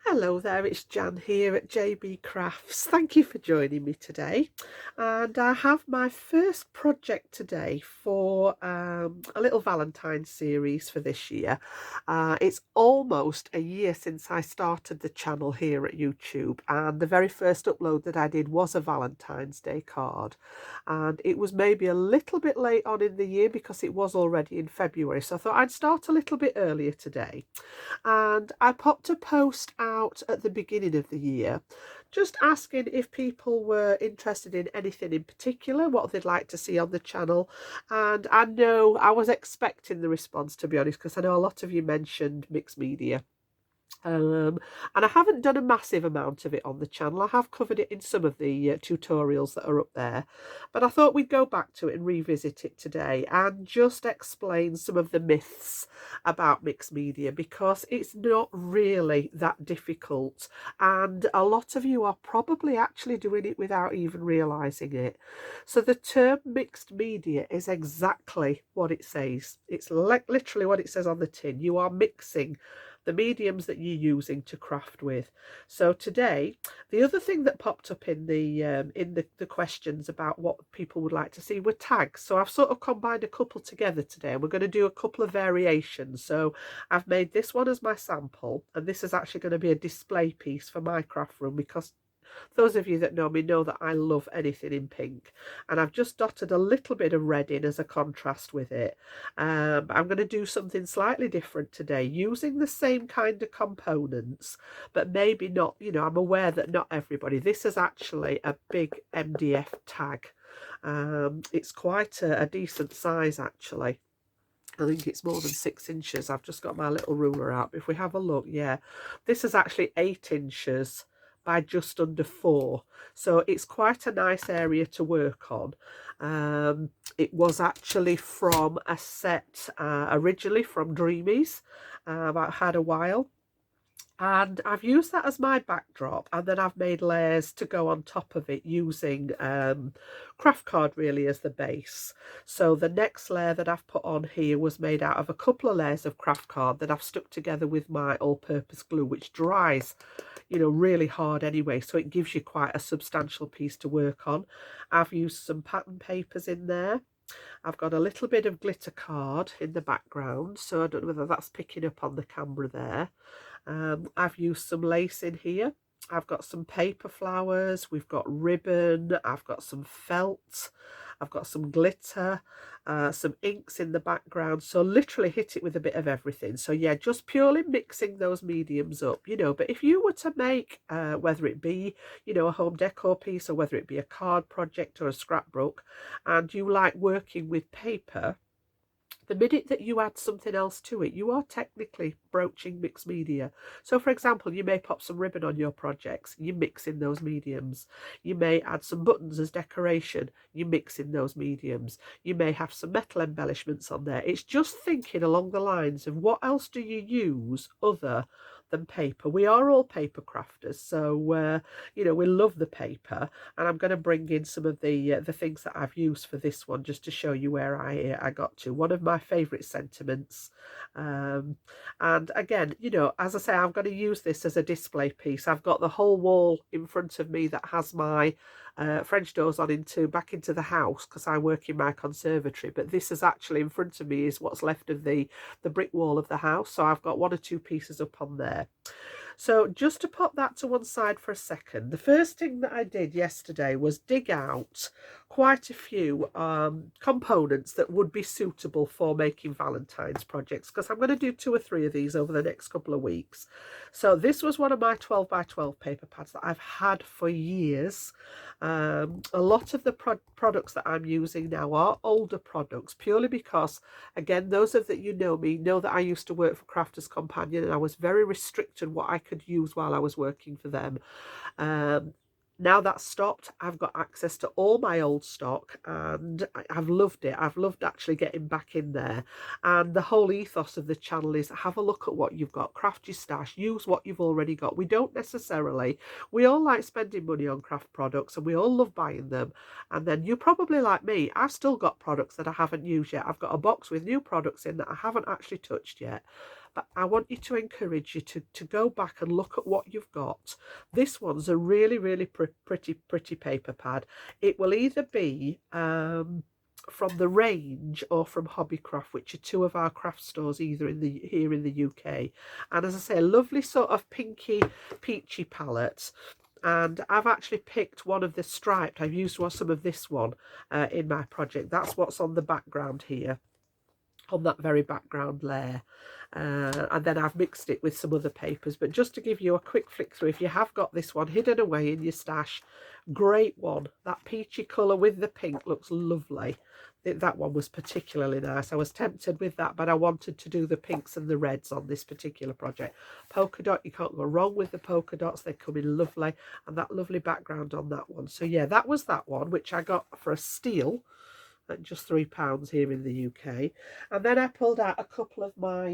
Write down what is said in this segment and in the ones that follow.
Hello there, it's Jan here at JB Crafts. Thank you for joining me today. And I have my first project today for a little Valentine series for this year. It's almost a year since I started the channel here at YouTube, and the very first upload that I did was a Valentine's Day card. And it was maybe a little bit late on in the year because it was already in February, so I thought I'd start a little bit earlier today. And I popped a post out at the beginning of the year just asking if people were interested in anything in particular, what they'd like to see on the channel. And I know I was expecting the response, to be honest, because I know a lot of you mentioned mixed media. And I haven't done a massive amount of it on the channel. I have covered it in some of the tutorials that are up there, but I thought we'd go back to it and revisit it today and just explain some of the myths about mixed media, because it's not really that difficult, and a lot of you are probably actually doing it without even realizing it. So the term mixed media is exactly what it says. It's literally what it says on the tin. You are mixing the mediums that you're using to craft with. So today, the other thing that popped up in the questions about what people would like to see were tags. So I've sort of combined a couple together today, and we're going to do a couple of variations. So I've made this one as my sample, and this is actually going to be a display piece for my craft room, because those of you that know me know that I love anything in pink, and I've just dotted a little bit of red in as a contrast with it. I'm going to do something slightly different today, using the same kind of components, but maybe not, I'm aware that not everybody. This is actually a big MDF tag. It's quite a decent size, actually. I think it's more than 6 inches. I've just got my little ruler out. If we have a look, yeah, this is actually 8 inches by just under 4. So it's quite a nice area to work on. It was actually from a set originally from Dreamies. I've had a while. And I've used that as my backdrop, and then I've made layers to go on top of it using craft card really as the base. So the next layer that I've put on here was made out of a couple of layers of craft card that I've stuck together with my all-purpose glue, which dries really hard anyway, so it gives you quite a substantial piece to work on. I've used some pattern papers in there. I've got a little bit of glitter card in the background, so I don't know whether that's picking up on the camera there. I've used some lace in here. I've got some paper flowers, we've got ribbon, I've got some felt, I've got some glitter, some inks in the background. So literally hit it with a bit of everything. So yeah, just purely mixing those mediums up, but if you were to make, whether it be, a home decor piece, or whether it be a card project or a scrapbook, and you like working with paper, the minute that you add something else to it, you are technically broaching mixed media. So, for example, you may pop some ribbon on your projects, you mix in those mediums. You may add some buttons as decoration, you mix in those mediums. You may have some metal embellishments on there. It's just thinking along the lines of what else do you use other than paper. We are all paper crafters, so we love the paper, and I'm going to bring in some of the things that I've used for this one just to show you where I got to. One of my favourite sentiments, and again, as I say, I'm going to use this as a display piece. I've got the whole wall in front of me that has my French doors on back into the house, because I work in my conservatory, but this is actually in front of me is what's left of the brick wall of the house. So I've got one or two pieces up on there. So just to pop that to one side for a second, the first thing that I did yesterday was dig out quite a few components that would be suitable for making Valentine's projects, because I'm going to do 2 or 3 of these over the next couple of weeks. So this was one of my 12 by 12 paper pads that I've had for years. A lot of the products that I'm using now are older products, purely because, again, those of that know me know that I used to work for Crafters Companion, and I was very restricted what I could use while I was working for them. Now that's stopped, I've got access to all my old stock, and I've loved it. I've loved actually getting back in there. And the whole ethos of the channel is have a look at what you've got, craft your stash, use what you've already got. We all like spending money on craft products, and we all love buying them. And then you're probably like me, I've still got products that I haven't used yet. I've got a box with new products in that I haven't actually touched yet. but I want you to encourage you to go back and look at what you've got. This one's a really, really pretty paper pad. It will either be from the range or from Hobbycraft, which are two of our craft stores either here in the UK. And as I say, a lovely sort of pinky peachy palette. And I've actually picked one of the striped. I've used some of this one in my project. That's what's on the background here, on that very background layer. And then I've mixed it with some other papers. But just to give you a quick flick through, if you have got this one hidden away in your stash, great one. That peachy colour with the pink looks lovely. That one was particularly nice. I was tempted with that, but I wanted to do the pinks and the reds on this particular project. Polka dot, you can't go wrong with the polka dots. They come in lovely, and that lovely background on that one. So yeah, that was that one, which I got for a steal at just £3 here in the UK. And then I pulled out a couple of my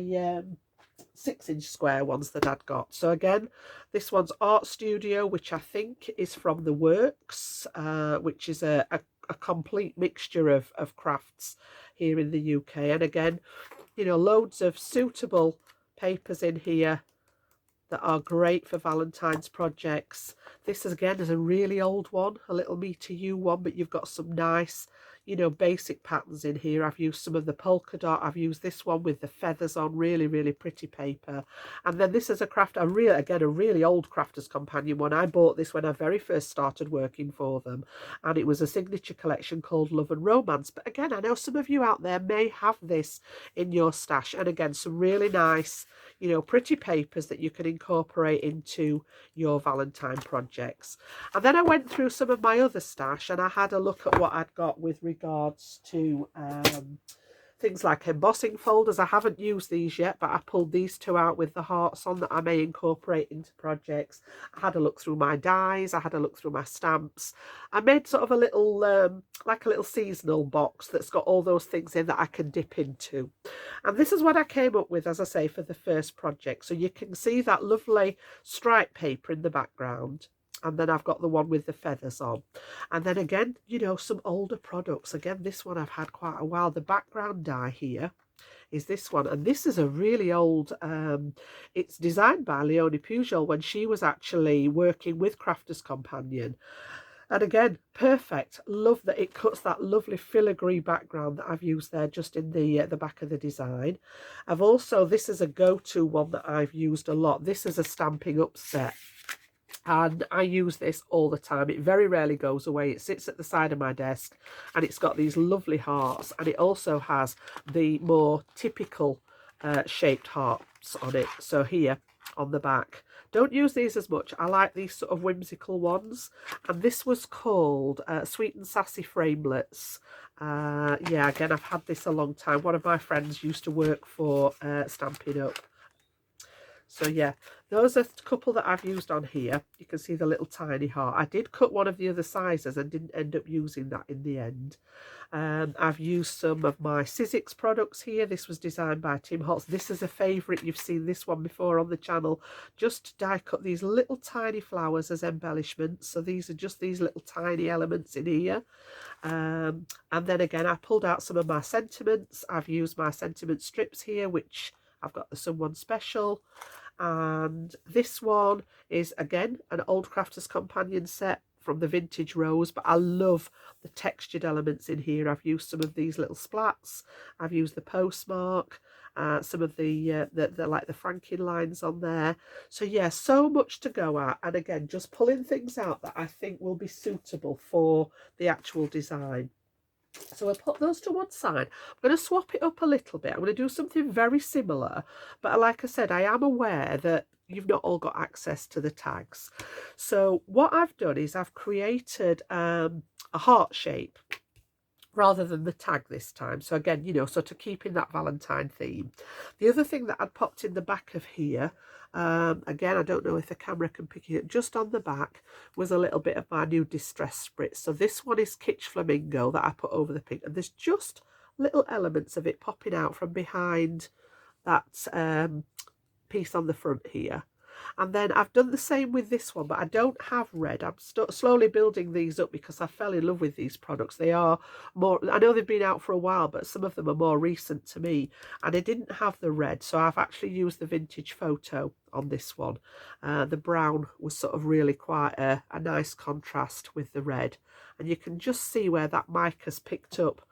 6-inch square ones that I'd got. So again, this one's Art Studio, which I think is from The Works, which is a complete mixture of crafts here in the UK. And again, you know, loads of suitable papers in here that are great for Valentine's projects. This again is a really old one, a little Me to You one, but you've got some nice, you know, basic patterns in here. I've used some of the polka dot. I've used this one with the feathers on, really, really pretty paper. And then this is a really old Crafter's Companion one. I bought this when I very first started working for them, and it was a signature collection called Love and Romance. But again, I know some of you out there may have this in your stash, and again, some really nice, you know, pretty papers that you can incorporate into your Valentine projects. And then I went through some of my other stash and I had a look at what I'd got with regards to things like embossing folders. I haven't used these yet, but I pulled these two out with the hearts on that I may incorporate into projects. I had a look through my dies. I had a look through my stamps. I made sort of a little, like a little seasonal box that's got all those things in that I can dip into. And this is what I came up with, as I say, for the first project. So you can see that lovely striped paper in the background. And then I've got the one with the feathers on. And then again, you know, some older products. Again, this one I've had quite a while. The background die here is this one. And this is a really old, it's designed by Leonie Pujol when she was actually working with Crafter's Companion. And again, perfect. Love that it cuts that lovely filigree background that I've used there just in the back of the design. I've also, this is a go-to one that I've used a lot. This is a Stampin' Up set. And I use this all the time. It very rarely goes away. It sits at the side of my desk and it's got these lovely hearts, and it also has the more typical shaped hearts on it. So here on the back, don't use these as much. I like these sort of whimsical ones, and this was called Sweet and Sassy Framelets. Yeah, again, I've had this a long time. One of my friends used to work for Stampin' Up. So yeah, those are a couple that I've used on here. You can see the little tiny heart. I did cut one of the other sizes and didn't end up using that in the end. I've used some of my Sizzix products here. This was designed by Tim Holtz. This is a favourite. You've seen this one before on the channel. Just die cut these little tiny flowers as embellishments. So these are just these little tiny elements in here. And then again, I pulled out some of my sentiments. I've used my sentiment strips here, which I've got the Someone Special. And this one is again an old Crafter's Companion set from the Vintage Rose, but I love the textured elements in here. I've used some of these little splats. I've used the postmark, some of the like the franking lines on there. So yeah, so much to go at, and again, just pulling things out that I think will be suitable for the actual design. So I'll put those to one side. I'm going to swap it up a little bit. I'm going to do something very similar, but like I said, I am aware that you've not all got access to the tags. So what I've done is I've created a heart shape rather than the tag this time. So again, you know, sort of keeping that Valentine theme. The other thing that I'd popped in the back of here, again, I don't know if the camera can pick it up, just on the back was a little bit of my new Distress Spritz. So this one is Kitsch Flamingo that I put over the pink, and there's just little elements of it popping out from behind that piece on the front here. And then I've done the same with this one, but I don't have red. I'm slowly building these up because I fell in love with these products. They are more, I know they've been out for a while, but some of them are more recent to me. And I didn't have the red, so I've actually used the vintage photo on this one. The brown was sort of really quite a nice contrast with the red. And you can just see where that mica's picked up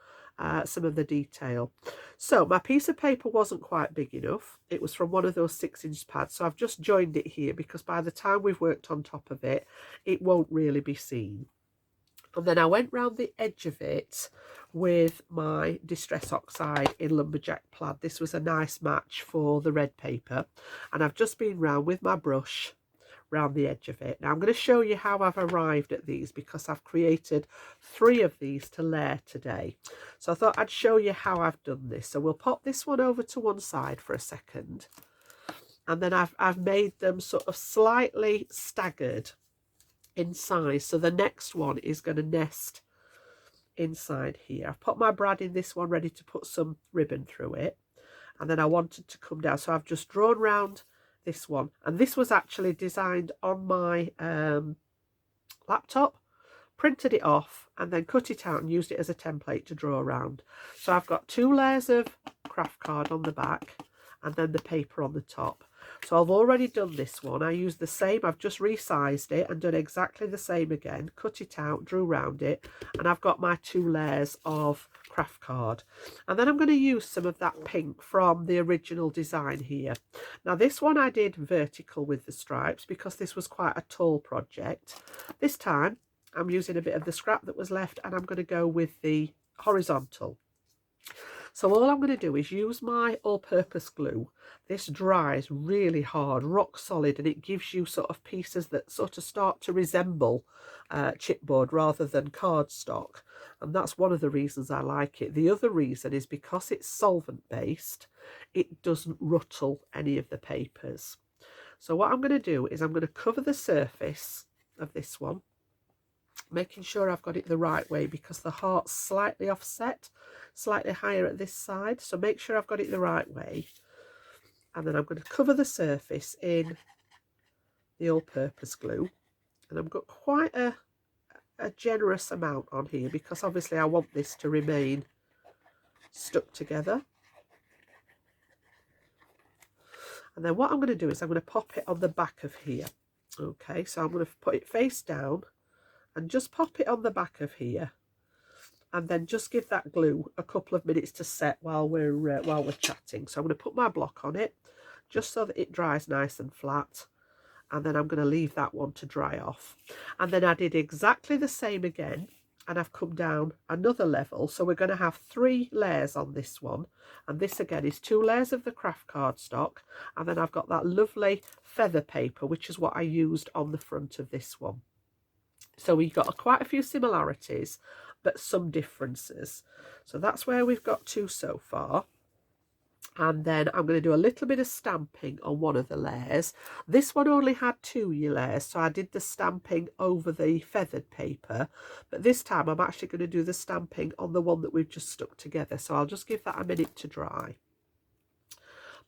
some of the detail. So my piece of paper wasn't quite big enough. It was from one of those 6-inch pads, so I've just joined it here because by the time we've worked on top of it, it won't really be seen. And then I went round the edge of it with my Distress Oxide in Lumberjack Plaid. This was a nice match for the red paper, and I've just been round with my brush round the edge of it. Now I'm going to show you how I've arrived at these because I've created 3 of these to layer today. So I thought I'd show you how I've done this. So we'll pop this one over to one side for a second. And then I've made them sort of slightly staggered in size. So the next one is going to nest inside here. I've put my brad in this one ready to put some ribbon through it. And then I wanted to come down. So I've just drawn round this one, and this was actually designed on my laptop, printed it off and then cut it out and used it as a template to draw around. So I've got 2 layers of craft card on the back and then the paper on the top. So I've already done this one. I used the same, I've just resized it and done exactly the same again, cut it out, drew around it, and I've got my 2 layers of craft card. And then I'm going to use some of that pink from the original design here. Now this one I did vertical with the stripes because this was quite a tall project. This time I'm using a bit of the scrap that was left and I'm going to go with the horizontal. So all I'm going to do is use my all-purpose glue. This dries really hard, rock solid, and it gives you sort of pieces that sort of start to resemble chipboard rather than cardstock. And that's one of the reasons I like it. The other reason is because it's solvent based, it doesn't ruttle any of the papers. So what I'm going to do is I'm going to cover the surface of this one, making sure I've got it the right way because the heart's slightly offset, slightly higher at this side. So make sure I've got it the right way. And then I'm going to cover the surface in the all-purpose glue. And I've got quite a generous amount on here because obviously I want this to remain stuck together. And then what I'm going to do is I'm going to pop it on the back of here. Okay, so I'm going to put it face down and just pop it on the back of here, and then just give that glue a couple of minutes to set while we're chatting. So I'm going to put my block on it just so that it dries nice and flat, and then I'm going to leave that one to dry off. And then I did exactly the same again, and I've come down another level. So we're going to have 3 layers on this one, and this again is 2 layers of the craft cardstock, and then I've got that lovely feather paper, which is what I used on the front of this one. So we've got quite a few similarities, but some differences. So that's where we've got to so far. And then I'm going to do a little bit of stamping on one of the layers. This one only had 2 layers, so I did the stamping over the feathered paper. But this time I'm actually going to do the stamping on the one that we've just stuck together. So I'll just give that a minute to dry.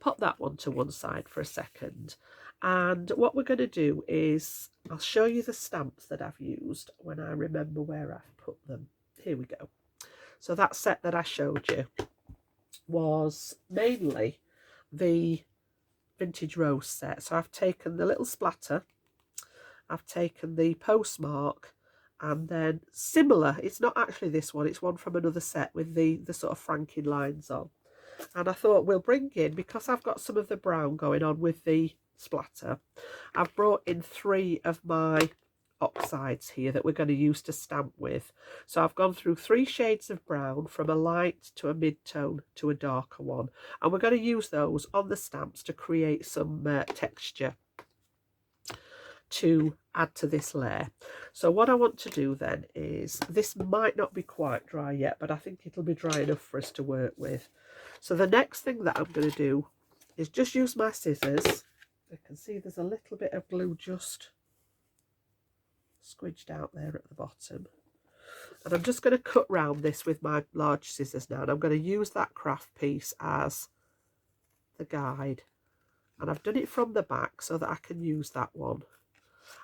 Pop that one to one side for a second. And what we're going to do is I'll show you the stamps that I've used when I remember where I've put them. Here we go. So that set that I showed you was mainly the vintage rose set. So I've taken the little splatter, I've taken the postmark, and then similar, it's not actually this one, it's one from another set with the sort of franking lines on. And I thought we'll bring in, because I've got some of the brown going on with the splatter, I've brought in 3 of my oxides here that we're going to use to stamp with. So I've gone through 3 shades of brown, from a light to a mid-tone to a darker one, and we're going to use those on the stamps to create some texture to add to this layer. So what I want to do then is, this might not be quite dry yet, but I think it'll be dry enough for us to work with. So the next thing that I'm going to do is just use my scissors. I can see there's a little bit of glue just squidged out there at the bottom, and I'm just going to cut round this with my large scissors now, and I'm going to use that craft piece as the guide And I've done it from the back so that I can use that one.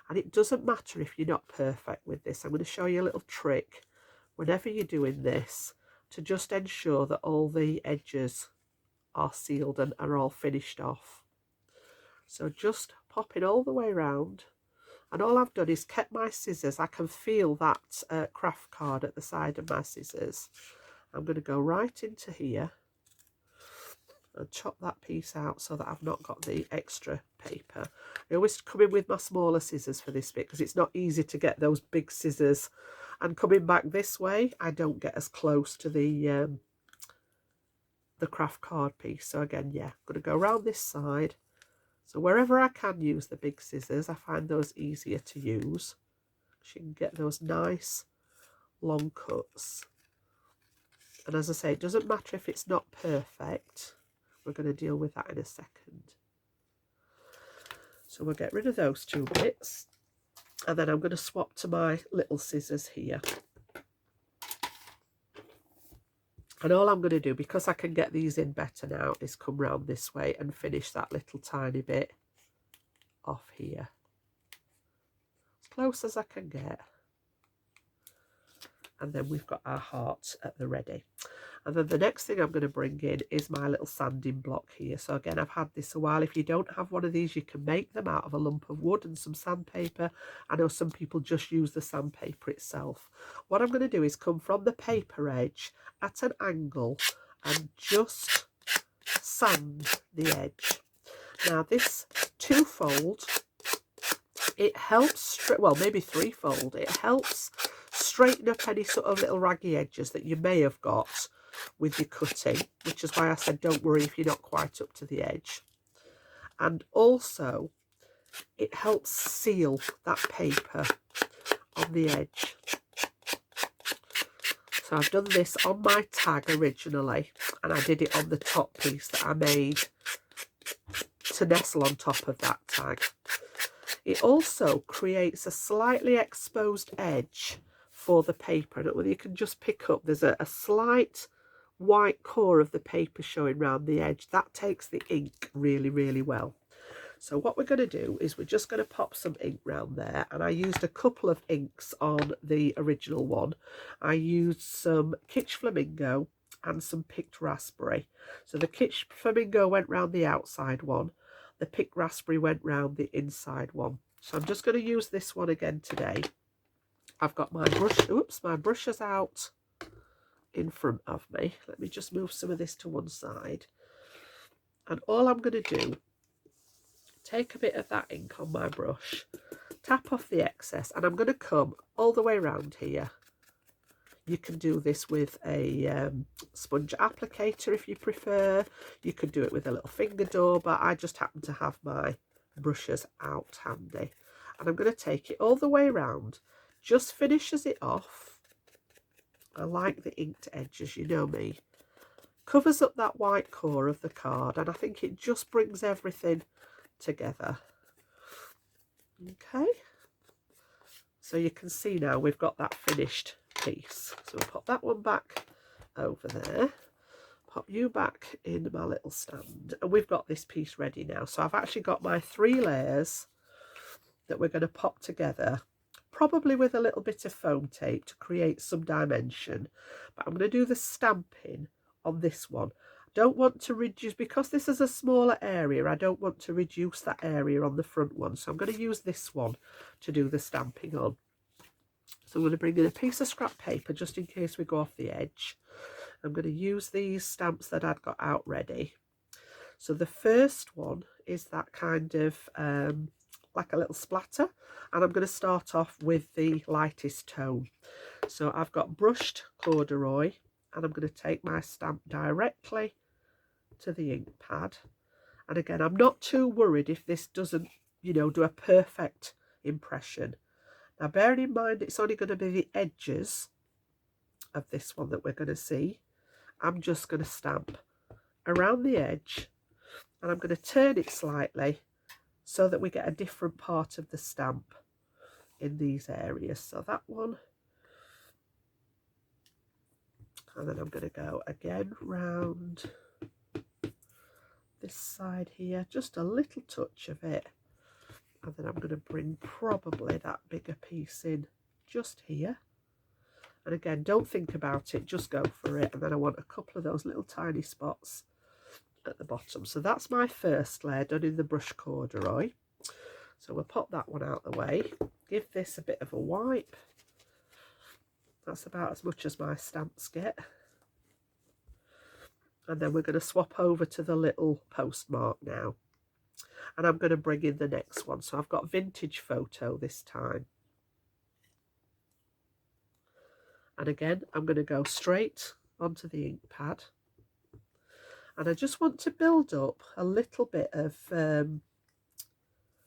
And it doesn't matter if you're not perfect with this. I'm going to show you a little trick whenever you're doing this to just ensure that all the edges are sealed and are all finished off. So just pop it all the way around. And all I've done is kept my scissors. I can feel that craft card at the side of my scissors. I'm going to go right into here and chop that piece out so that I've not got the extra paper. I always come in with my smaller scissors for this bit because it's not easy to get those big scissors. And coming back this way, I don't get as close to the craft card piece. So again, yeah, I'm going to go around this side. So wherever I can use the big scissors, I find those easier to use. You can get those nice long cuts. And as I say, it doesn't matter if it's not perfect. We're going to deal with that in a second. So we'll get rid of those two bits. And then I'm going to swap to my little scissors here. And all I'm going to do, because I can get these in better now, is come round this way and finish that little tiny bit off here. As close as I can get. And then we've got our heart at the ready. And then the next thing I'm going to bring in is my little sanding block here. So again, I've had this a while. If you don't have one of these, you can make them out of a lump of wood and some sandpaper. I know some people just use the sandpaper itself. What I'm going to do is come from the paper edge at an angle and just sand the edge. Now this twofold, it helps, well maybe threefold, it helps straighten up any sort of little raggy edges that you may have got with your cutting, which is why I said don't worry if you're not quite up to the edge. And also it helps seal that paper on the edge. So I've done this on my tag originally, and I did it on the top piece that I made to nestle on top of that tag. It also creates a slightly exposed edge for the paper. I don't know whether you can just pick up, there's a slight white core of the paper showing around the edge. That takes the ink really, really well. So what we're going to do is we're just going to pop some ink round there. And I used a couple of inks on the original one. I used some Kitsch Flamingo and some picked raspberry. So the Kitsch Flamingo went round the outside one. The picked raspberry went round the inside one. So I'm just going to use this one again today. I've got my brush, oops, my brushes out in front of me. Let me just move some of this to one side. And all I'm going to do, take a bit of that ink on my brush, tap off the excess, and I'm going to come all the way around here. You can do this with a sponge applicator if you prefer. You could do it with a little finger dauber. I just happen to have my brushes out handy. And I'm going to take it all the way around. Just finishes it off. I like the inked edges, you know me. Covers up that white core of the card, and I think it just brings everything together. Okay, so you can see now we've got that finished piece. So we'll pop that one back over there, pop you back in my little stand, and we've got this piece ready now. So I've actually got my 3 layers that we're going to pop together, probably with a little bit of foam tape to create some dimension. But I'm going to do the stamping on this one. Don't want to reduce, because this is a smaller area, I don't want to reduce that area on the front one. So I'm going to use this one to do the stamping on. So I'm going to bring in a piece of scrap paper just in case we go off the edge. I'm going to use these stamps that I've got out ready. So the first one is that kind of like a little splatter, and I'm going to start off with the lightest tone. So I've got brushed corduroy, and I'm going to take my stamp directly to the ink pad. And again, I'm not too worried if this doesn't, you know, do a perfect impression. Now bearing in mind it's only going to be the edges of this one that we're going to see, I'm just going to stamp around the edge, and I'm going to turn it slightly so that we get a different part of the stamp in these areas. So that one, and then I'm going to go again round this side here, just a little touch of it. And then I'm going to bring probably that bigger piece in just here. And again, don't think about it, just go for it. And then I want a couple of those little tiny spots at the bottom. So that's my first layer done in the brush corduroy. So we'll pop that one out the way. Give this a bit of a wipe. That's about as much as my stamps get. And then we're going to swap over to the little postmark now. And I'm going to bring in the next one. So I've got vintage photo this time. And again, I'm going to go straight onto the ink pad. And I just want to build up a little bit of,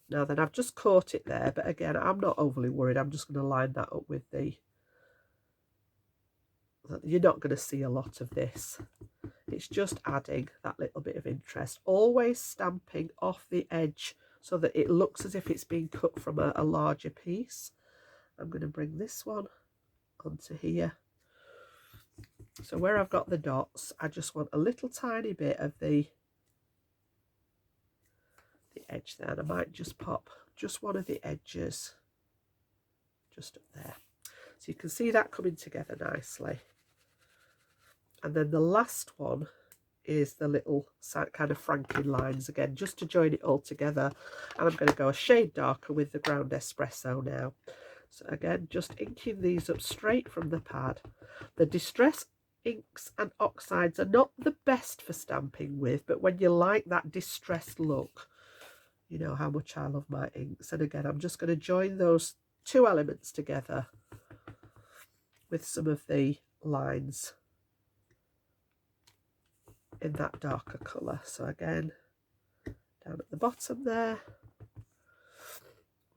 now then I've just caught it there, but again, I'm not overly worried. I'm just going to line that up with the, you're not going to see a lot of this. It's just adding that little bit of interest. Always stamping off the edge so that it looks as if it's been cut from a larger piece. I'm going to bring this one onto here. So where I've got the dots, I just want a little tiny bit of the edge there. And I might just pop just one of the edges just up there. So you can see that coming together nicely. And then the last one is the little kind of franking lines again, just to join it all together. And I'm going to go a shade darker with the ground espresso now. So again, just inking these up straight from the pad. The distress inks and oxides are not the best for stamping with, but when you like that distressed look, you know how much I love my inks. And again, I'm just going to join those two elements together with some of the lines in that darker colour. So again, down at the bottom there,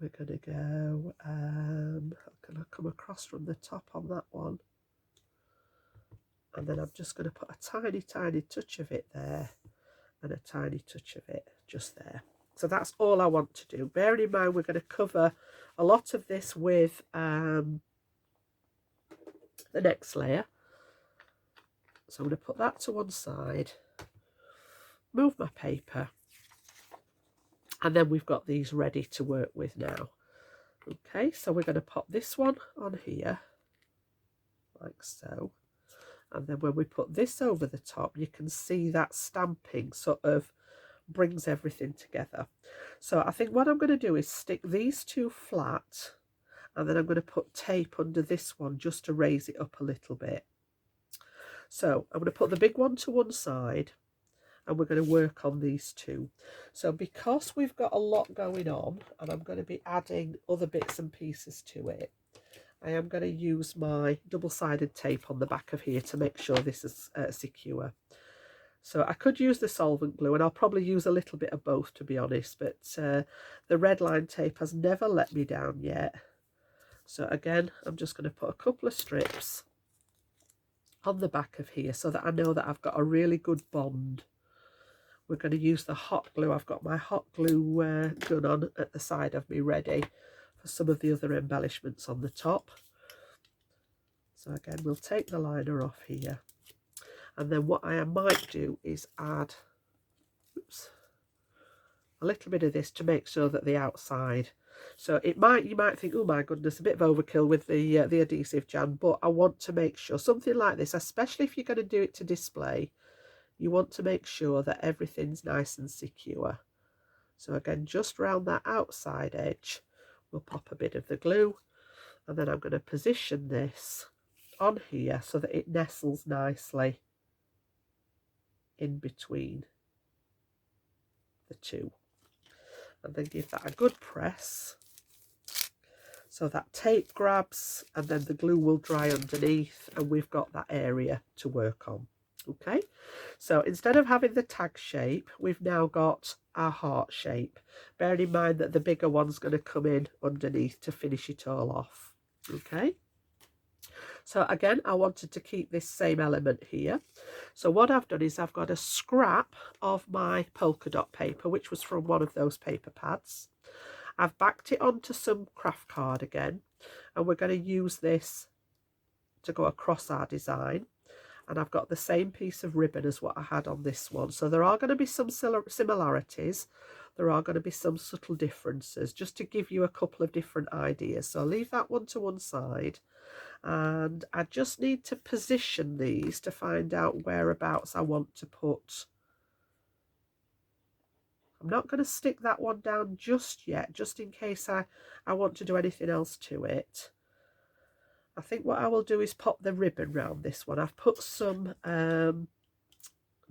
we're going to go, I'm going to come across from the top on that one. And then I'm just going to put a tiny, tiny touch of it there and a tiny touch of it just there. So that's all I want to do. Bearing in mind, we're going to cover a lot of this with the next layer. So I'm going to put that to one side, move my paper, and then we've got these ready to work with now. Okay, so we're going to pop this one on here, like so. And then when we put this over the top, you can see that stamping sort of brings everything together. So I think what I'm going to do is stick these two flat, and then I'm going to put tape under this one just to raise it up a little bit. So I'm going to put the big one to one side, and we're going to work on these two. So because we've got a lot going on, and I'm going to be adding other bits and pieces to it, I am going to use my double-sided tape on the back of here to make sure this is secure. So I could use the solvent glue, and I'll probably use a little bit of both, to be honest, but the red line tape has never let me down yet. So again, I'm just going to put a couple of strips on the back of here so that I know that I've got a really good bond. We're going to use the hot glue. I've got my hot glue gun on at the side of me ready for some of the other embellishments on the top. So again, we'll take the liner off here. And then what I might do is add a little bit of this to make sure that the outside. So you might think, oh my goodness, a bit of overkill with the adhesive, Jan, but I want to make sure something like this, especially if you're going to do it to display, you want to make sure that everything's nice and secure. So again, just round that outside edge, we'll pop a bit of the glue, and then I'm going to position this on here so that it nestles nicely in between the two, and then give that a good press so that tape grabs, and then the glue will dry underneath, and we've got that area to work on. Okay, so instead of having the tag shape, we've now got our heart shape. Bear in mind that the bigger one's going to come in underneath to finish it all off. Okay, so again, I wanted to keep this same element here. So what I've done is I've got a scrap of my polka dot paper, which was from one of those paper pads. I've backed it onto some craft card again, and we're going to use this to go across our design. and I've got the same piece of ribbon as what I had on this one. So there are going to be some similarities. There are going to be some subtle differences, just to give you a couple of different ideas. So I'll leave that one to one side. And I just need to position these to find out whereabouts I want to put. I'm not going to stick that one down just yet, just in case I want to do anything else to it. I think what I will do is pop the ribbon round this one. I've put some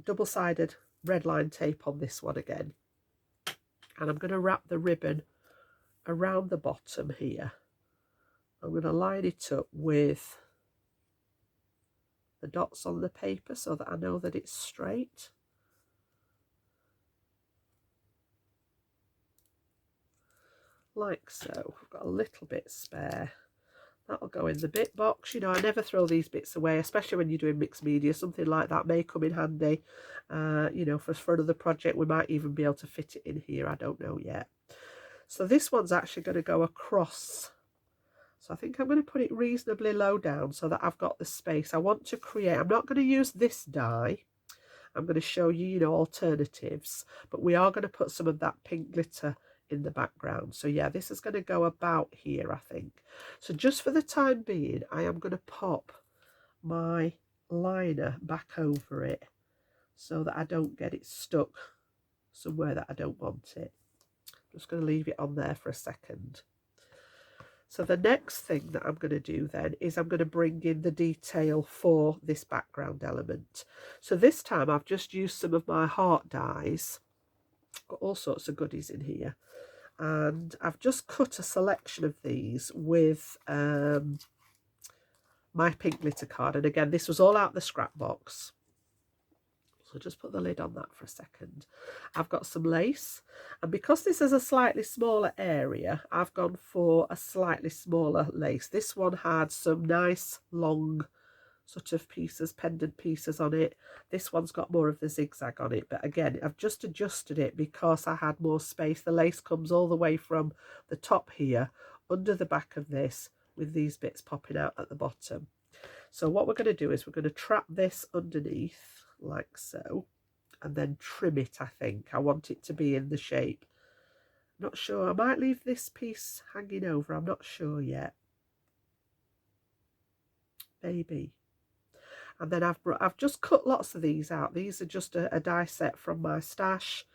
double-sided red line tape on this one again. And I'm going to wrap the ribbon around the bottom here. I'm going to line it up with the dots on the paper so that I know that it's straight. Like so. I've got a little bit spare. That'll go in the bit box. You know, I never throw these bits away, especially when you're doing mixed media. Something like that may come in handy. You know, for another project, we might even be able to fit it in here. I don't know yet. So this one's actually going to go across. So I think I'm going to put it reasonably low down so that I've got the space I want to create. I'm not going to use this die. I'm going to show you, you know, alternatives. But we are going to put some of that pink glitter in the background. So yeah, this is going to go about here, I think. So just for the time being, I am going to pop my liner back over it so that I don't get it stuck somewhere that I don't want it. I'm just going to leave it on there for a second. So the next thing that I'm going to do then is I'm going to bring in the detail for this background element. So this time I've just used some of my heart dies. Got all sorts of goodies in here. And I've just cut a selection of these with my pink glitter card. And again, this was all out the scrap box. So just put the lid on that for a second. I've got some lace, and because this is a slightly smaller area, I've gone for a slightly smaller lace. This one had some nice long sort of pieces, pendant pieces on it. This one's got more of the zigzag on it, but again, I've just adjusted it because I had more space. The lace comes all the way from the top here under the back of this, with these bits popping out at the bottom. So what we're going to do is we're going to trap this underneath like so, and then trim it. I think I want it to be in the shape. I'm not sure. I might leave this piece hanging over. I'm not sure yet. Maybe. And then I've just cut lots of these out. These are just a die set from my stash.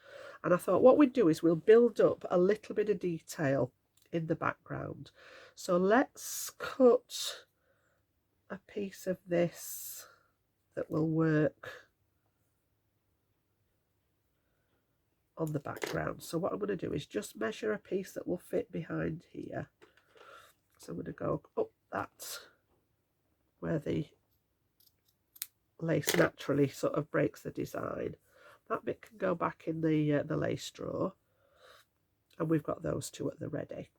And I thought what we'd do is we'll build up a little bit of detail in the background. So let's cut a piece of this that will work on the background. So what I'm going to do is just measure a piece that will fit behind here. So I'm going to go up that where the lace naturally sort of breaks the design. That bit can go back in the lace drawer, and we've got those two at the ready.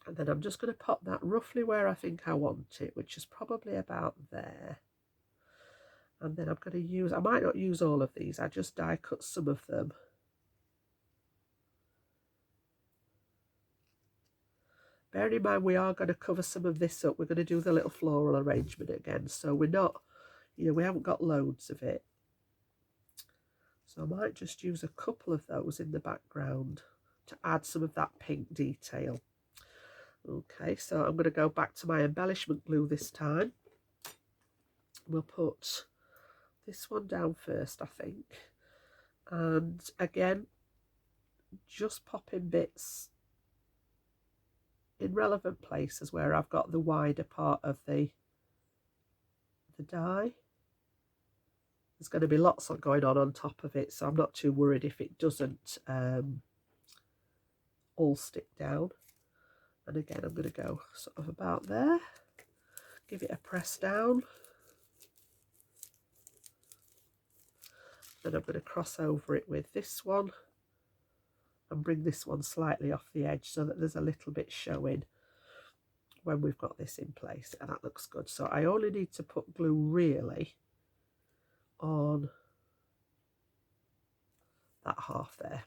And then I'm just going to pop that roughly where I think I want it, which is probably about there. And then I'm going to use, I might not use all of these, I just die cut some of them. Bear in mind, we are going to cover some of this up. We're going to do the little floral arrangement again. So we're not, you know, we haven't got loads of it. So I might just use a couple of those in the background to add some of that pink detail. Okay, so I'm going to go back to my embellishment glue this time. We'll put this one down first, I think. And again, just popping bits in relevant places where I've got the wider part of the die. There's going to be lots going on top of it, so I'm not too worried if it doesn't all stick down. And again, I'm going to go sort of about there, give it a press down. Then I'm going to cross over it with this one and bring this one slightly off the edge so that there's a little bit showing when we've got this in place, and that looks good. So I only need to put glue really on that half there.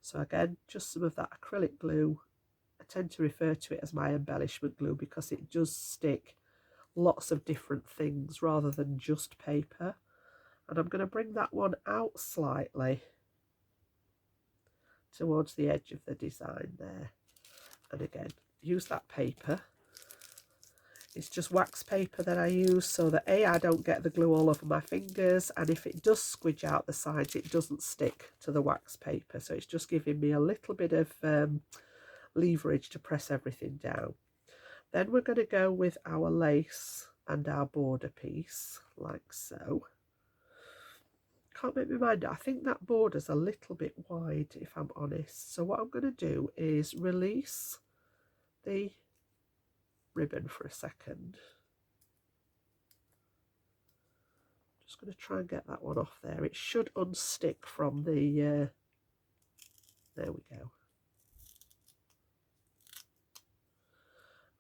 So again, just some of that acrylic glue. I tend to refer to it as my embellishment glue because it does stick lots of different things rather than just paper. And I'm going to bring that one out slightly towards the edge of the design there. And again, use that paper. It's just wax paper that I use so that I don't get the glue all over my fingers, and if it does squidge out the sides, it doesn't stick to the wax paper. So it's just giving me a little bit of leverage to press everything down. Then we're going to go with our lace and our border piece, like so. Can't make my mind up. I think that border's a little bit wide, if I'm honest. So what I'm going to do is release the ribbon for a second. Just going to try and get that one off there. It should unstick from the there we go.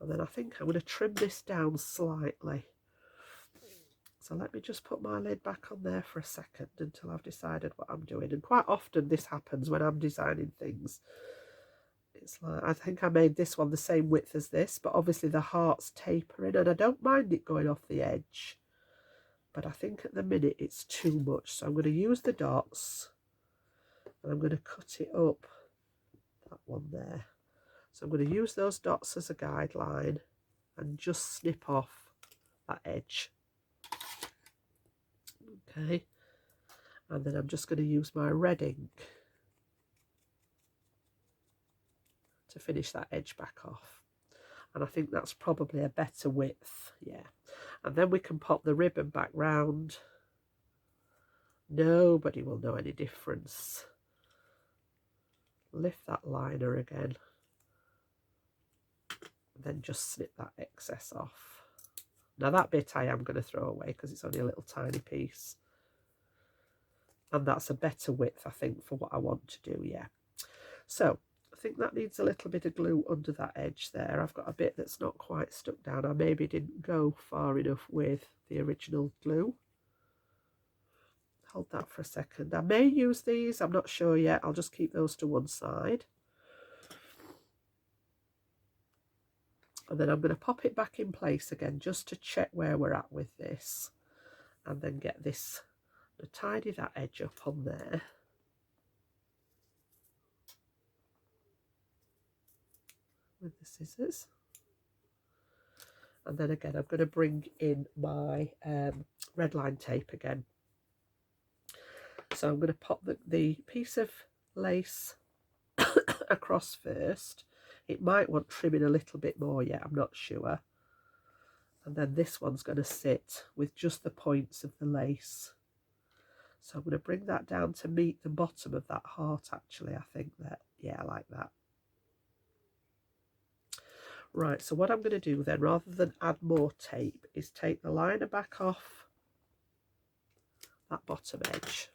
And then I think I'm going to trim this down slightly. So let me just put my lid back on there for a second until I've decided what I'm doing. And quite often this happens when I'm designing things. It's like, I think I made this one the same width as this, but obviously the heart's tapering, and I don't mind it going off the edge. But I think at the minute it's too much. So I'm going to use the dots and I'm going to cut it up, that one there. So I'm going to use those dots as a guideline and just snip off that edge. Okay, and then I'm just going to use my red ink to finish that edge back off. And I think that's probably a better width, yeah. And then we can pop the ribbon back round. Nobody will know any difference. Lift that liner again. And then just snip that excess off. Now that bit I am going to throw away because it's only a little tiny piece. And that's a better width, I think, for what I want to do, yeah. So I think that needs a little bit of glue under that edge there. I've got a bit that's not quite stuck down. I maybe didn't go far enough with the original glue. Hold that for a second. I may use these, I'm not sure yet. I'll just keep those to one side. And then I'm going to pop it back in place again just to check where we're at with this. And then get this, to tidy that edge up on there. With the scissors. And then again, I'm going to bring in my red line tape again. So I'm going to pop the piece of lace across first. It might want trimming a little bit more yet, I'm not sure. And then this one's going to sit with just the points of the lace. So I'm going to bring that down to meet the bottom of that heart, actually. I think that, yeah, I like that. Right, so what I'm going to do then, rather than add more tape, is take the liner back off that bottom edge.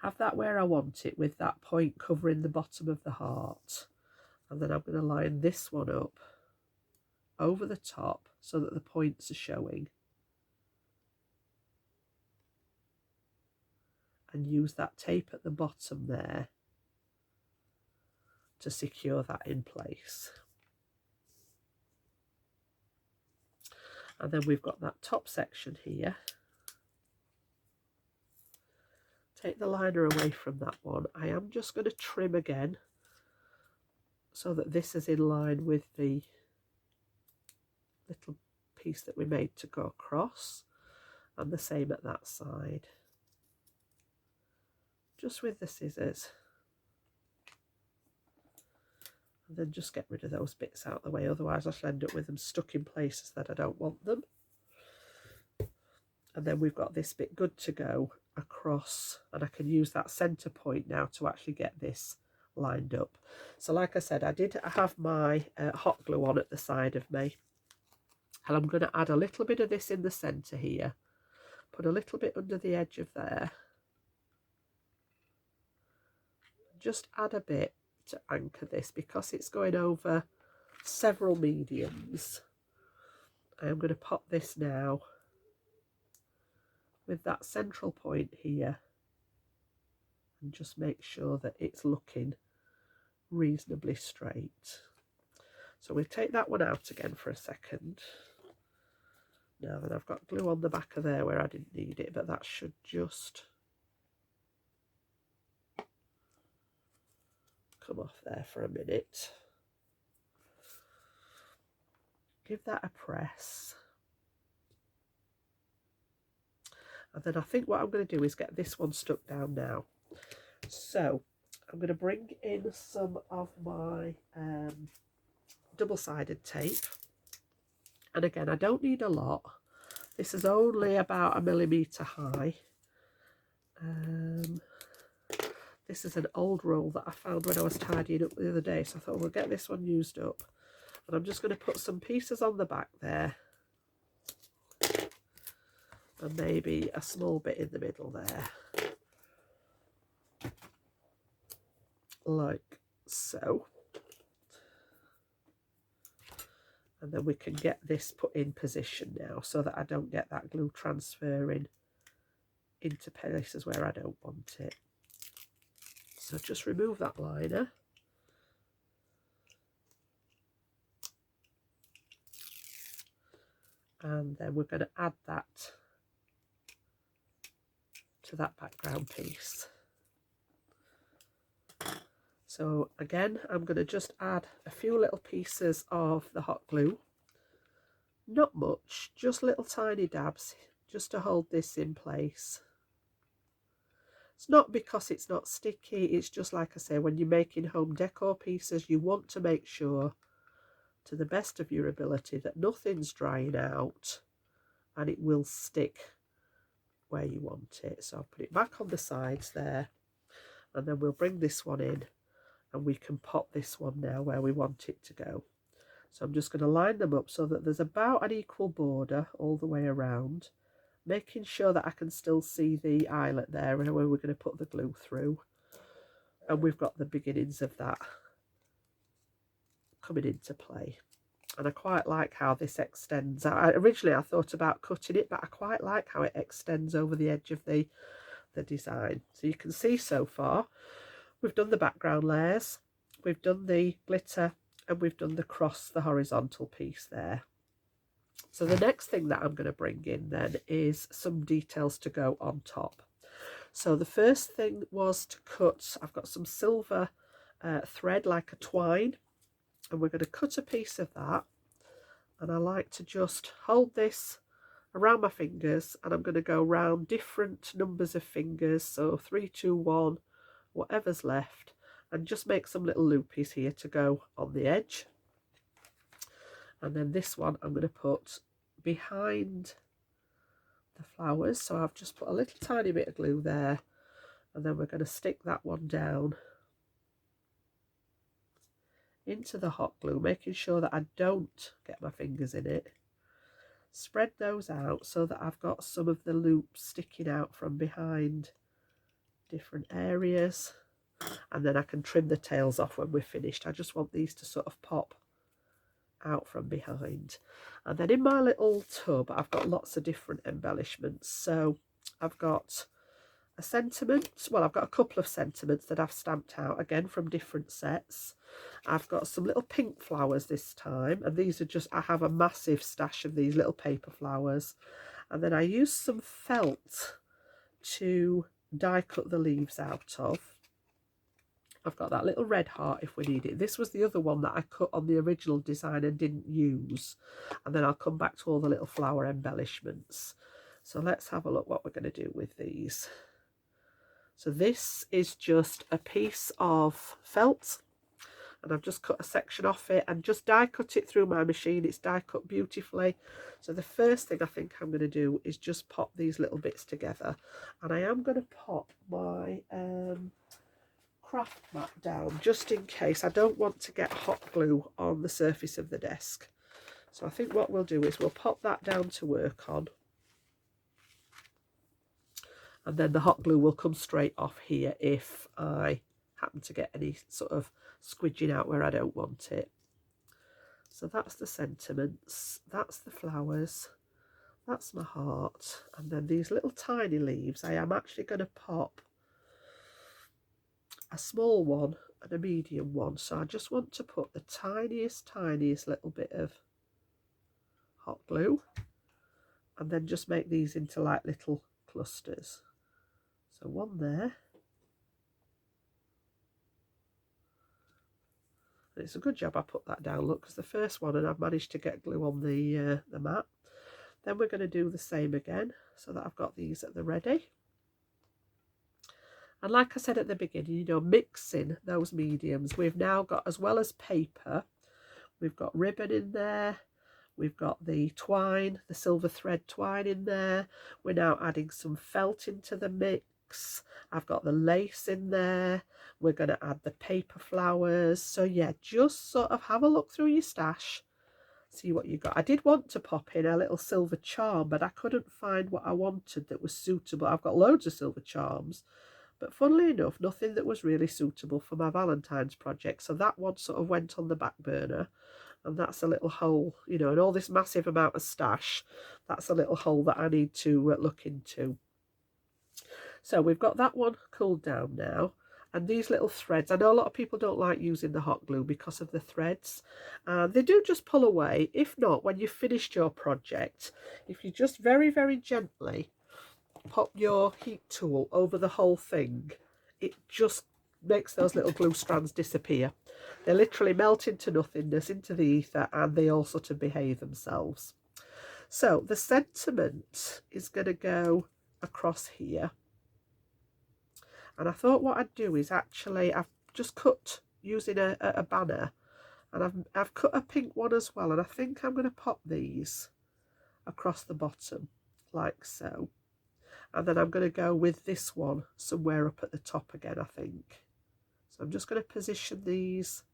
Have that where I want it, with that point covering the bottom of the heart. And then I'm going to line this one up over the top so that the points are showing. And use that tape at the bottom there to secure that in place. And then we've got that top section here. Take the liner away from that one. I am just going to trim again so that this is in line with the little piece that we made to go across, and the same at that side. Just with the scissors. And then just get rid of those bits out of the way, otherwise I shall end up with them stuck in places that I don't want them. And then we've got this bit good to go across, and I can use that centre point now to actually get this lined up. So like I said, I did have my hot glue on at the side of me, and I'm going to add a little bit of this in the centre here, put a little bit under the edge of there, just add a bit to anchor this because it's going over several mediums. I'm going to pop this now with that central point here and just make sure that it's looking reasonably straight. So we'll take that one out again for a second. Now then, I've got glue on the back of there where I didn't need it, but that should just come off there for a minute. Give that a press. And then I think what I'm going to do is get this one stuck down now. So I'm going to bring in some of my double-sided tape. And again, I don't need a lot. This is only about 1 millimetre high. This is an old roll that I found when I was tidying up the other day. So I thought we'll get this one used up. And I'm just going to put some pieces on the back there. And maybe a small bit in the middle there. Like so. And then we can get this put in position now so that I don't get that glue transferring into places where I don't want it. So just remove that liner. And then we're going to add that to that background piece. So again, I'm going to just add a few little pieces of the hot glue. Not much, just little tiny dabs, just to hold this in place. It's not because it's not sticky, it's just like I say, when you're making home decor pieces, you want to make sure, to the best of your ability, that nothing's drying out and it will stick where you want it. So I'll put it back on the sides there, and then we'll bring this one in and we can pop this one now where we want it to go. So I'm just going to line them up so that there's about an equal border all the way around, making sure that I can still see the eyelet there where we're going to put the glue through. And we've got the beginnings of that coming into play. And I quite like how this extends. Originally I thought about cutting it, but I quite like how it extends over the edge of the design. So you can see so far we've done the background layers, we've done the glitter, and we've done the horizontal piece there. So the next thing that I'm going to bring in then is some details to go on top. So the first thing was to cut, I've got some silver thread like a twine, and we're going to cut a piece of that. And I like to just hold this around my fingers, and I'm going to go round different numbers of fingers, so 3, 2, 1, whatever's left, and just make some little loopies here to go on the edge. And then this one I'm going to put behind the flowers, so I've just put a little tiny bit of glue there, and then we're going to stick that one down into the hot glue, making sure that I don't get my fingers in it. Spread those out so that I've got some of the loops sticking out from behind different areas, and then I can trim the tails off when we're finished. I just want these to sort of pop out from behind. And then in my little tub I've got lots of different embellishments. So I've got a sentiment, well, I've got a couple of sentiments that I've stamped out again from different sets. I've got some little pink flowers this time, and these are just, I have a massive stash of these little paper flowers. And then I used some felt to die cut the leaves out of. I've got that little red heart if we need it. This was the other one that I cut on the original design and didn't use. And then I'll come back to all the little flower embellishments. So let's have a look what we're going to do with these. So this is just a piece of felt, and I've just cut a section off it and just die cut it through my machine. It's die cut beautifully. So the first thing I think I'm going to do is just pop these little bits together, and I am going to pop my craft mat down just in case. I don't want to get hot glue on the surface of the desk. So I think what we'll do is we'll pop that down to work on, and then the hot glue will come straight off here if I happen to get any sort of squidging out where I don't want it. So that's the sentiments, that's the flowers, that's my heart, and then these little tiny leaves I am actually going to pop a small one and a medium one. So I just want to put the tiniest little bit of hot glue and then just make these into like little clusters. So one there. And it's a good job I put that down, look, because the first one and I've managed to get glue on the mat. Then we're going to do the same again so that I've got these at the ready. And like I said at the beginning, you know, mixing those mediums, we've now got, as well as paper, we've got ribbon in there, we've got the twine, the silver thread twine in there. We're now adding some felt into the mix. I've got the lace in there. We're going to add the paper flowers. So yeah, just sort of have a look through your stash, see what you got. I did want to pop in a little silver charm, but I couldn't find what I wanted that was suitable. I've got loads of silver charms, but funnily enough, nothing that was really suitable for my Valentine's project. So that one sort of went on the back burner. And that's a little hole, you know, and all this massive amount of stash, that's a little hole that I need to look into. So we've got that one cooled down now. And these little threads, I know a lot of people don't like using the hot glue because of the threads. They do just pull away. If not, when you've finished your project, if you just very, very gently pop your heat tool over the whole thing, it just makes those little glue strands disappear. They literally melt into nothingness, into the ether, and they all sort of behave themselves. So the sentiment is going to go across here. And I thought what I'd do is actually, I've just cut using a banner, and I've cut a pink one as well. And I think I'm going to pop these across the bottom like so. And then I'm going to go with this one somewhere up at the top again, I think. So I'm just going to position these.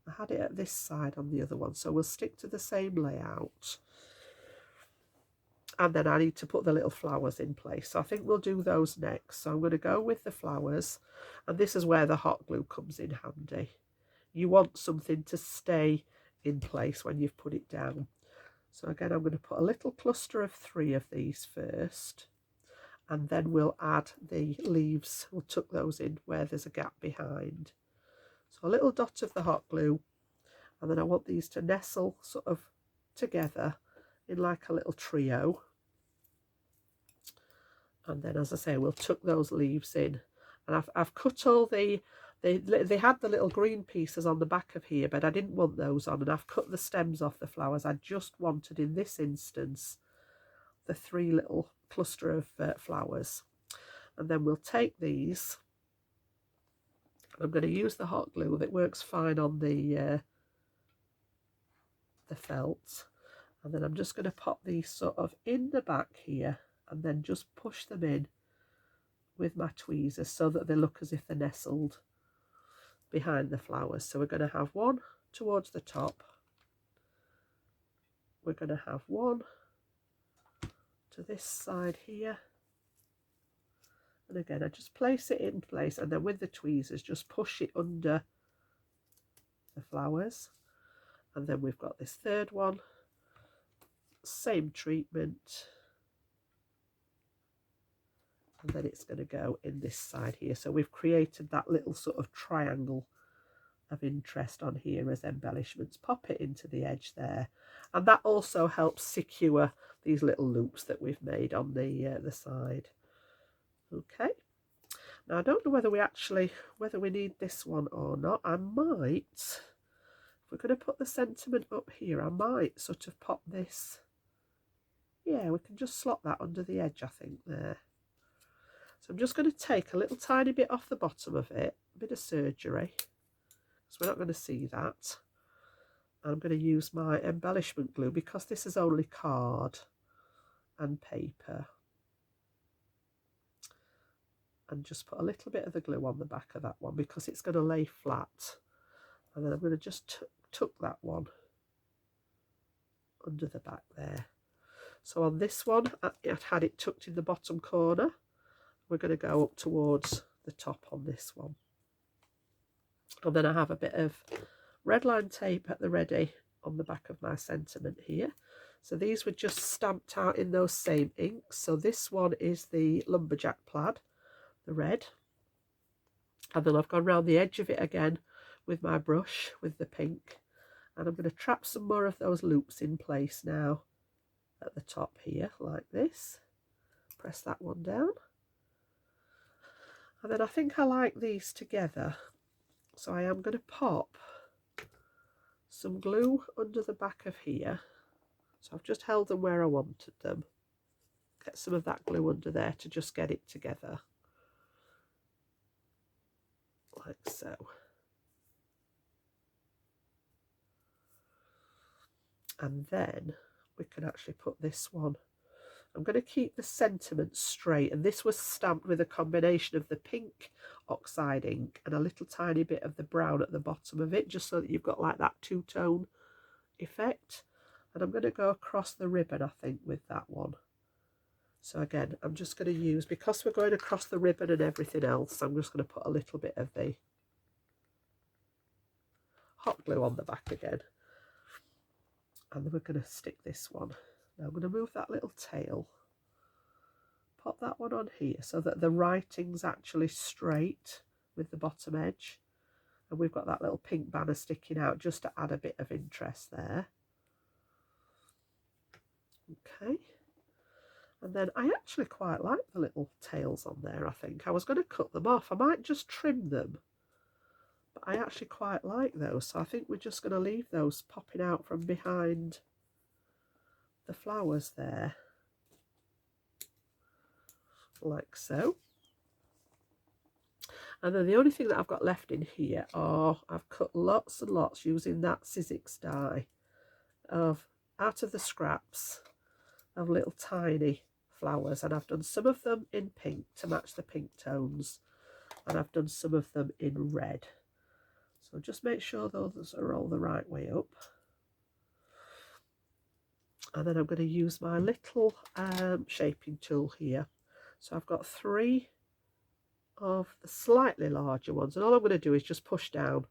I had it at this side on the other one, so we'll stick to the same layout. And then I need to put the little flowers in place. So I think we'll do those next. So I'm going to go with the flowers, and this is where the hot glue comes in handy. You want something to stay in place when you've put it down. So again, I'm going to put a little cluster of 3 of these first. And then we'll add the leaves. We'll tuck those in where there's a gap behind. So a little dot of the hot glue, and then I want these to nestle sort of together in like a little trio. And then, as I say, we'll tuck those leaves in. And I've cut all they had the little green pieces on the back of here, but I didn't want those on, and I've cut the stems off the flowers. I just wanted, in this instance, the 3 little cluster of flowers. And then we'll take these. I'm going to use the hot glue that works fine on the felt, and then I'm just going to pop these sort of in the back here, and then just push them in with my tweezers so that they look as if they're nestled behind the flowers. So we're going to have one towards the top, we're going to have one to this side here, and again I just place it in place, and then with the tweezers just push it under the flowers. And then we've got this third one, same treatment, and then it's going to go in this side here. So we've created that little sort of triangle of interest on here as embellishments. Pop it into the edge there, and that also helps secure these little loops that we've made on the side. Okay, now I don't know whether we need this one or not. I might, if we're going to put the sentiment up here, I might sort of pop this. Yeah, we can just slot that under the edge, I think, there. So I'm just going to take a little tiny bit off the bottom of it, a bit of surgery, so we're not going to see that. I'm going to use my embellishment glue because this is only card and paper, and just put a little bit of the glue on the back of that one because it's going to lay flat. And then I'm going to just tuck that one under the back there. So on this one, I had it tucked in the bottom corner. We're going to go up towards the top on this one. And then I have a bit of red line tape at the ready on the back of my sentiment here. So these were just stamped out in those same inks. So this one is the lumberjack plaid, the red. And then I've gone round the edge of it again with my brush with the pink, and I'm going to trap some more of those loops in place now at the top here like this. Press that one down, and then I think I like these together, so I am going to pop some glue under the back of here. So I've just held them where I wanted them. Get some of that glue under there to just get it together like so. And then we can actually put this one. I'm going to keep the sentiment straight, and this was stamped with a combination of the pink oxide ink and a little tiny bit of the brown at the bottom of it, just so that you've got like that two-tone effect. And I'm going to go across the ribbon, I think, with that one. So again, I'm just going to use, because we're going across the ribbon and everything else, I'm just going to put a little bit of the hot glue on the back again. And then we're going to stick this one. Now I'm going to move that little tail, pop that one on here so that the writing's actually straight with the bottom edge. And we've got that little pink banner sticking out just to add a bit of interest there. Okay. And then I actually quite like the little tails on there, I think. I was going to cut them off. I might just trim them. But I actually quite like those. So I think we're just going to leave those popping out from behind the flowers there. Like so. And then the only thing that I've got left in here are, I've cut lots and lots using that Sizzix die of, out of the scraps of little tiny flowers, and I've done some of them in pink to match the pink tones, and I've done some of them in red. So just make sure those are all the right way up. And then I'm going to use my little shaping tool here. So I've got 3 of the slightly larger ones, and all I'm going to do is just push down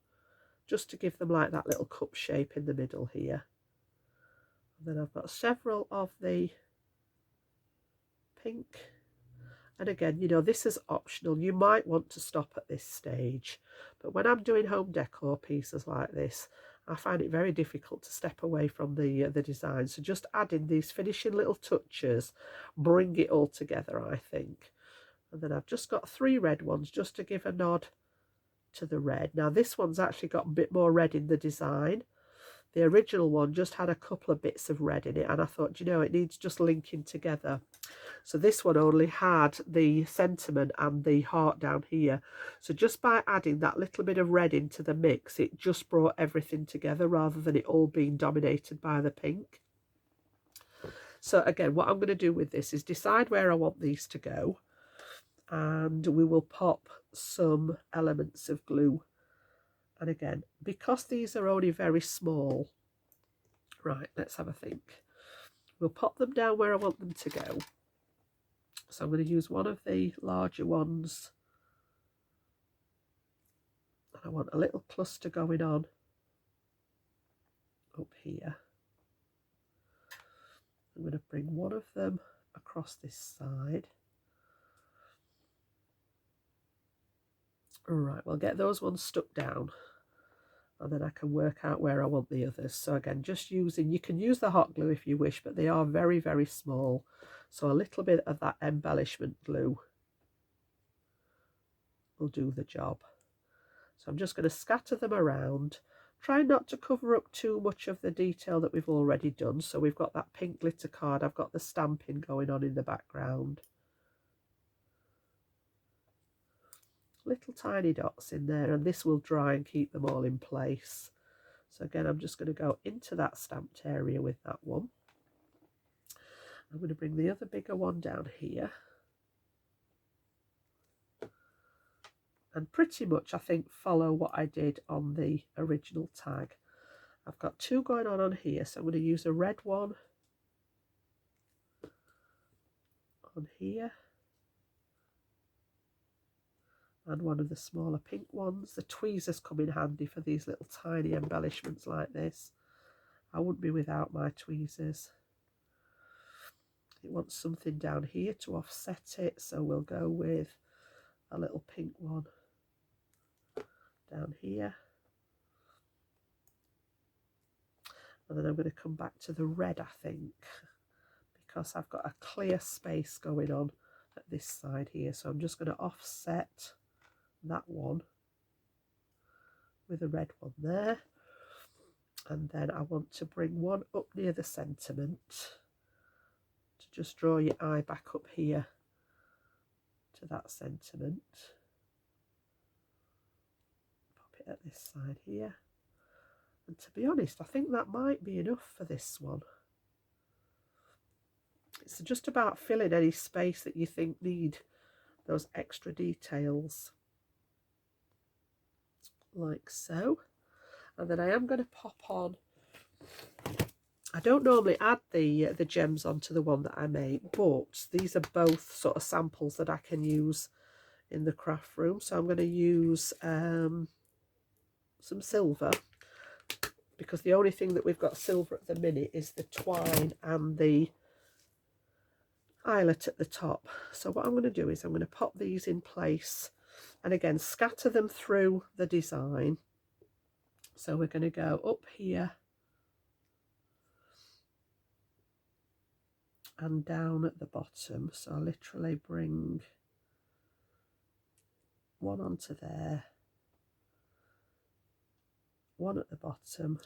just to give them like that little cup shape in the middle here. And then I've got several of the pink, and again, you know, this is optional. You might want to stop at this stage, but when I'm doing home decor pieces like this, I find it very difficult to step away from the design. So just adding these finishing little touches bring it all together, I think. And then I've just got 3 red ones just to give a nod to the red. Now this one's actually got a bit more red in the design. The original one just had a couple of bits of red in it, and I thought, you know, it needs just linking together. So this one only had the sentiment and the heart down here. So just by adding that little bit of red into the mix, it just brought everything together rather than it all being dominated by the pink. So again, what I'm going to do with this is decide where I want these to go, and we will pop some elements of glue. And again, because these are only very small, right, let's have a think. We'll pop them down where I want them to go. So I'm going to use one of the larger ones. And I want a little cluster going on up here. I'm going to bring one of them across this side. All right, we'll get those ones stuck down, and then I can work out where I want the others. So again, just using, you can use the hot glue if you wish, but they are very, very small. So a little bit of that embellishment glue will do the job. So I'm just going to scatter them around. Try not to cover up too much of the detail that we've already done. So we've got that pink glitter card. I've got the stamping going on in the background. Little tiny dots in there, and this will dry and keep them all in place. So again, I'm just going to go into that stamped area with that one. I'm going to bring the other bigger one down here. And pretty much, I think, follow what I did on the original tag. I've got 2 going on here, so I'm going to use a red one on here, and one of the smaller pink ones. The tweezers come in handy for these little tiny embellishments like this. I wouldn't be without my tweezers. It wants something down here to offset it, so we'll go with a little pink one down here. And then I'm going to come back to the red, I think, because I've got a clear space going on at this side here. So I'm just going to offset that one with a red one there. And then I want to bring one up near the sentiment to just draw your eye back up here to that sentiment. Pop it at this side here. And to be honest, I think that might be enough for this one. It's just about filling any space that you think need those extra details, like so. And then I am going to pop on, I don't normally add the gems onto the one that I make, but these are both sort of samples that I can use in the craft room. So I'm going to use some silver, because the only thing that we've got silver at the minute is the twine and the eyelet at the top. So what I'm going to do is I'm going to pop these in place and again scatter them through the design. So we're going to go up here and down at the bottom. So I literally bring one onto there, one at the bottom.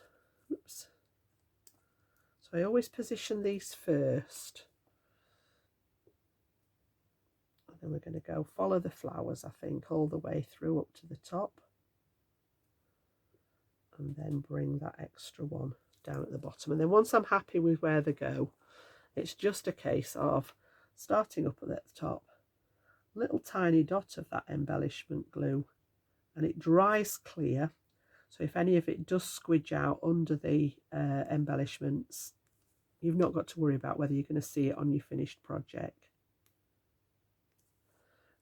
Oops. So I always position these first. And then we're going to go follow the flowers, I think, all the way through up to the top. And then bring that extra one down at the bottom. And then once I'm happy with where they go, it's just a case of starting up at the top, little tiny dot of that embellishment glue, and it dries clear. So if any of it does squidge out under the embellishments, you've not got to worry about whether you're going to see it on your finished project.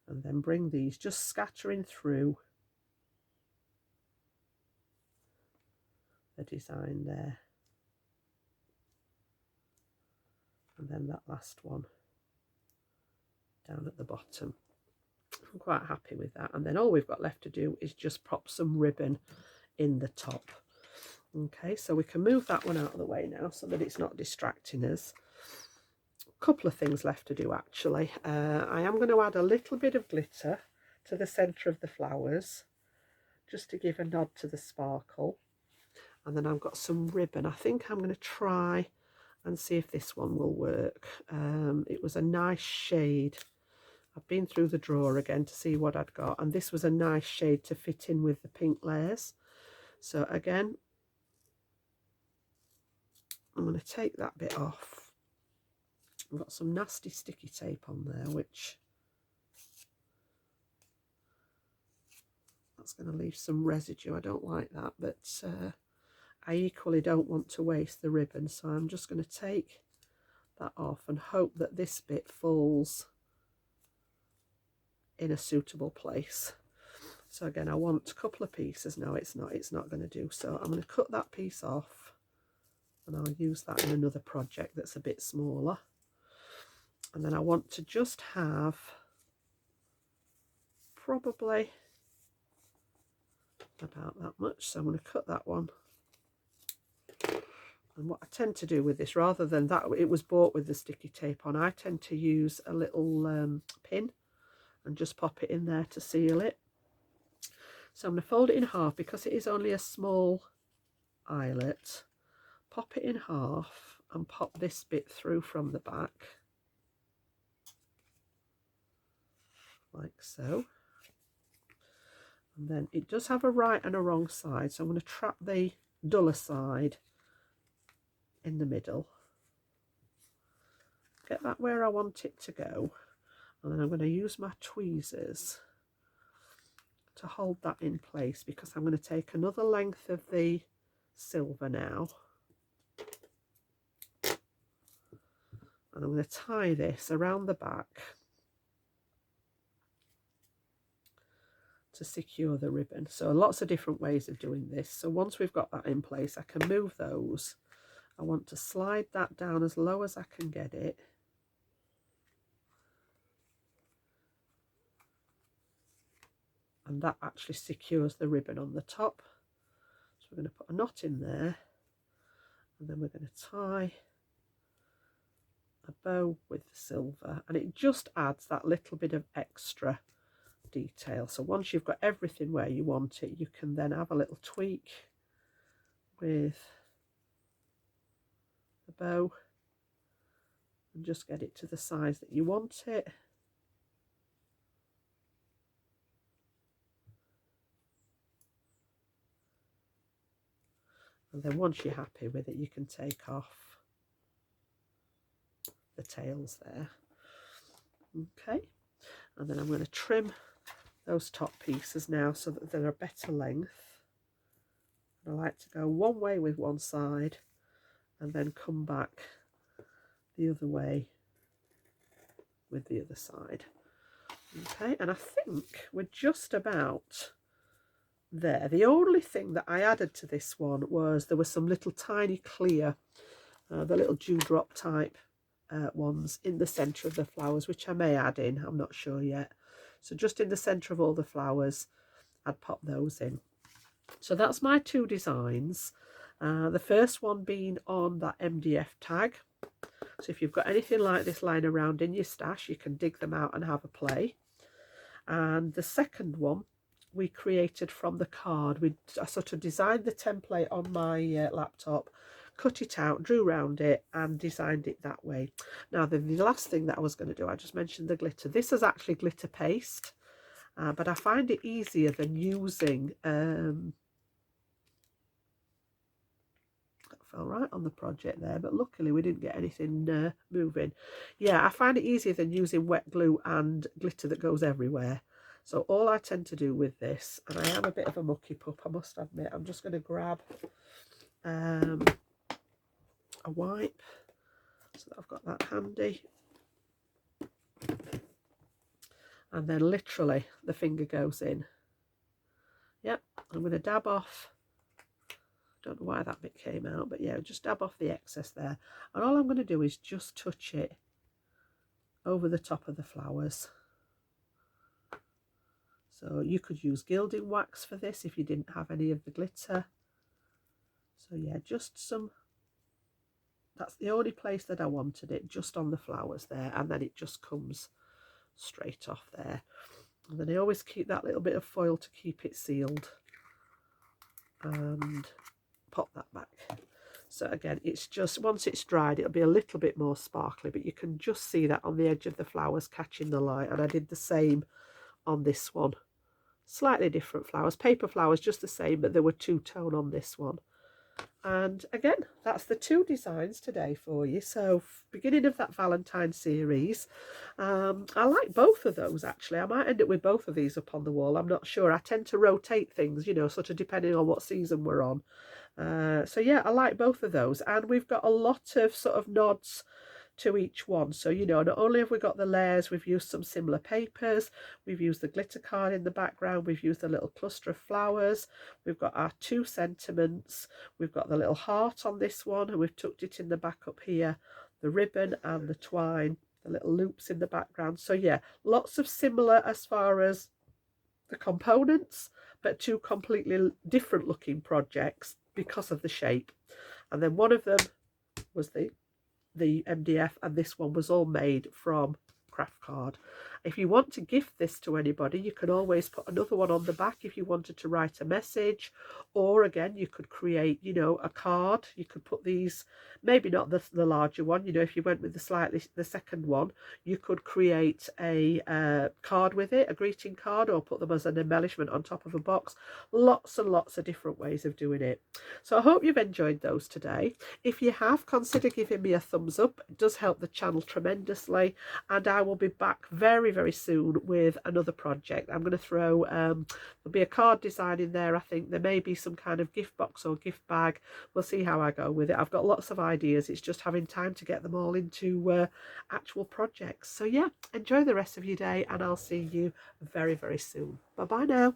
And then bring these just scattering through the design there. And then that last one down at the bottom. I'm quite happy with that. And then all we've got left to do is just pop some ribbon in the top. Okay, so we can move that one out of the way now so that it's not distracting us. A couple of things left to do actually. I am going to add a little bit of glitter to the centre of the flowers, just to give a nod to the sparkle. And then I've got some ribbon. I think I'm going to try and see if this one will work. It was a nice shade. I've been through the drawer again to see what I'd got, and this was a nice shade to fit in with the pink layers. So again, I'm going to take that bit off. I've got some nasty sticky tape on there, which that's going to leave some residue. I don't like that, but I equally don't want to waste the ribbon, so I'm just going to take that off and hope that this bit falls in a suitable place. So again, I want a couple of pieces. No, it's not going to do. So I'm going to cut that piece off and I'll use that in another project that's a bit smaller. And then I want to just have probably about that much. So I'm going to cut that one. And what I tend to do with this, rather than that, it was bought with the sticky tape on, I tend to use a little pin and just pop it in there to seal it. So I'm going to fold it in half because it is only a small eyelet. Pop it in half and pop this bit through from the back, like so. And then it does have a right and a wrong side, so I'm going to trap the duller side in the middle. Get that where I want it to go. And then I'm going to use my tweezers to hold that in place, because I'm going to take another length of the silver now. And I'm going to tie this around the back to secure the ribbon. So lots of different ways of doing this. So once we've got that in place, I can move those. I want to slide that down as low as I can get it. and that actually secures the ribbon on the top. So we're going to put a knot in there, and then we're going to tie a bow with the silver, and it just adds that little bit of extra detail. So once you've got everything where you want it, you can then have a little tweak with the bow and just get it to the size that you want it. And then once you're happy with it, you can take off the tails there. Okay, and then I'm going to trim those top pieces now so that they're a better length. And I like to go one way with one side and then come back the other way with the other side. Okay, and I think we're just about there. The only thing that I added to this one was there were some little tiny clear, the little dewdrop type ones in the centre of the flowers, which I may add in, I'm not sure yet. So just in the centre of all the flowers, I'd pop those in. So that's my two designs. The first one being on that MDF tag. So if you've got anything like this lying around in your stash, you can dig them out and have a play. And the second one we created from the card. I sort of designed the template on my laptop, cut it out, drew around it and designed it that way. Now the last thing that I was going to do, I just mentioned the glitter. This is actually glitter paste, but I find it easier than using fell right on the project there, but luckily we didn't get anything moving. Yeah, I find it easier than using wet glue and glitter that goes everywhere. So all I tend to do with this, and I am a bit of a mucky pup, I must admit, I'm just going to grab a wipe so that I've got that handy, and then literally the finger goes in. Yep, I'm going to dab off. Don't know why that bit came out, but yeah, just dab off the excess there. And all I'm going to do is just touch it over the top of the flowers. So you could use gilding wax for this if you didn't have any of the glitter. So yeah, just some, that's the only place that I wanted it, just on the flowers there, and then it just comes straight off there. And then I always keep that little bit of foil to keep it sealed. And pop that back. So again, it's just, once it's dried, it'll be a little bit more sparkly, but you can just see that on the edge of the flowers catching the light. And I did the same on this one. Slightly different flowers, paper flowers, just the same, but there were two-tone on this one. And again, that's the two designs today for you. So beginning of that Valentine series. I like both of those actually. I might end up with both of these up on the wall. I'm not sure. I tend to rotate things, you know, sort of depending on what season we're on. So yeah, I like both of those. And we've got a lot of sort of nods to each one. So, you know, not only have we got the layers, we've used some similar papers, we've used the glitter card in the background, we've used a little cluster of flowers, we've got our two sentiments, we've got the little heart on this one, and we've tucked it in the back up here, the ribbon and the twine, the little loops in the background. So yeah, lots of similar as far as the components, but two completely different looking projects because of the shape. And then one of them was the MDF, and this one was all made from craft card. If you want to gift this to anybody, you can always put another one on the back if you wanted to write a message, or again you could create, you know, a card. You could put these, maybe not the larger one, you know, if you went with the second one, you could create a card with it, a greeting card, or put them as an embellishment on top of a box. Lots and lots of different ways of doing it. So I hope you've enjoyed those today. If you have, consider giving me a thumbs up. It does help the channel tremendously, and I will be back very soon with another project. I'm going to throw there'll be a card design in there. I think there may be some kind of gift box or gift bag. We'll see how I go with it. I've got lots of ideas. It's just having time to get them all into actual projects. So yeah, enjoy the rest of your day, and I'll see you very soon. Bye bye now.